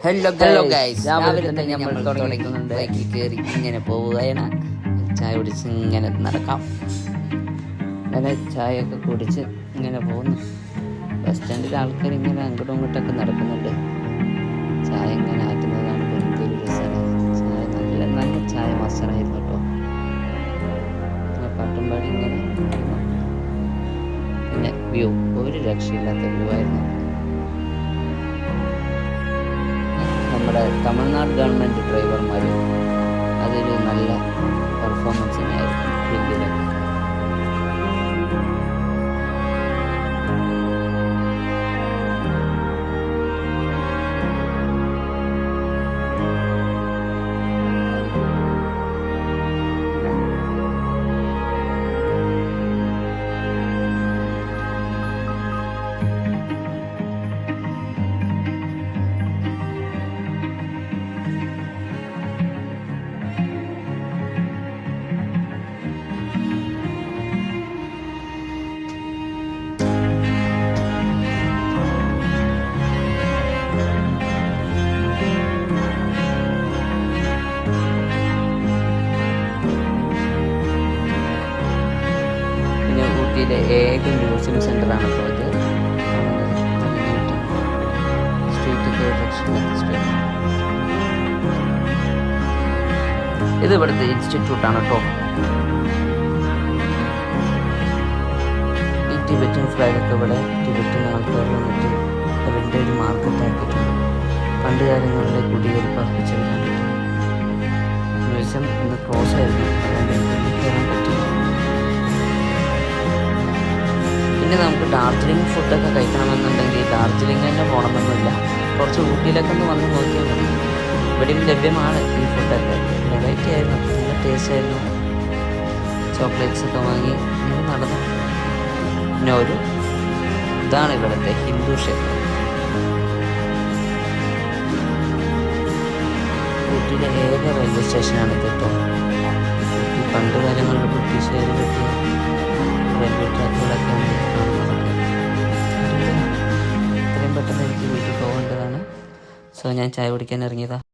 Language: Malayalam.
ഹലോ ഗൈസ്, രാവിലെ തന്നെ നമ്മൾ തുടങ്ങിക്കുന്നുണ്ട്. ബൈക്കിൽ കയറി ഇങ്ങനെ പോവുകയാണ്. ചായ കുടിച്ച് ഇങ്ങനെ നടക്കാം. അങ്ങനെ ചായയൊക്കെ കുടിച്ച് ഇങ്ങനെ പോകുന്നു. ബസ് സ്റ്റാൻഡിൽ ആൾക്കാർ ഇങ്ങനെ അങ്ങോട്ടും ഇങ്ങോട്ടൊക്കെ നടക്കുന്നുണ്ട്. ചായ ഇങ്ങനെ ആറ്റുന്നതാണ് എന്തൊരു രസമാണ്. ചായ നല്ല നല്ല ചായ മാസ്റ്ററായിരുന്നു കേട്ടോ. പാട്ടും പാടി ഇങ്ങനെ പിന്നെ വ്യൂ ഒരു രക്ഷയില്ലാത്ത വ്യൂ ആയിരുന്നു. നമ്മുടെ തമിഴ്നാട് ഗവൺമെൻറ് ഡ്രൈവർമാർ അതൊരു നല്ല പെർഫോമൻസ് തന്നെയായിരുന്നു ഹിന്ദിയിലൊക്കെ. ഊട്ടിയിലെ ഏക മ്യൂസിയം സെൻ്ററാണ് ഇപ്പോൾ ഇത്. ഇത് ഇവിടുത്തെ ഇൻസ്റ്റിറ്റ്യൂട്ടാണ് കേട്ടോ. ഈ ടിബറ്റൻ ഫ്ലാഗൊക്കെ ഇവിടെ ടിബറ്റൻ ആൾക്കാർ വന്നിട്ട് അവരുടെ ഒരു മാർക്കറ്റാക്കിയിട്ടുണ്ട്. പണ്ട് കാലങ്ങളിലെ കുടിയേറി അർപ്പിച്ചവരാണ്. മ്യൂസിയം ഇന്ന് ക്ലോസ് ആയിരുന്നു, അതുകൊണ്ട് കയറാൻ പറ്റില്ല. പിന്നെ നമുക്ക് ഡാർജിലിംഗ് ഫുഡൊക്കെ കഴിക്കണമെന്നുണ്ടെങ്കിൽ ഡാർജിലിംഗ് തന്നെ പോകണമെന്നില്ല, കുറച്ച് ഊട്ടിയിലൊക്കെ ഒന്ന് വന്ന് നോക്കിയാൽ മതി. ഇവിടെയും ലഭ്യമാണ് ഈ ഫുഡൊക്കെ. വെറൈറ്റി ആയിരുന്നു, നല്ല ടേസ്റ്റ് ആയിരുന്നു. ചോക്ലേറ്റ്സ് ഒക്കെ വാങ്ങി ഇങ്ങനെ നടന്നു. പിന്നെ ഇതാണ് ഇവിടുത്തെ ഹിന്ദു ക്ഷേത്രം. ഊട്ടിയിലെ ഏക റെയിൽവേ സ്റ്റേഷനാണ് ഇത് കേട്ടോ. ഊട്ടി പണ്ട് കാലങ്ങളിൽ ബ്രിട്ടീഷുകാർ പറ്റിയ റെയിൽവേ ട്രാക്കുകളൊക്കെയാണ് കാണുന്നതൊക്കെ. എത്രയും പെട്ടെന്ന് എനിക്ക് വീട്ടിൽ പോകേണ്ടതാണ്. സോ ഞാൻ ചായ കുടിക്കാൻ ഇറങ്ങിയതാണ്.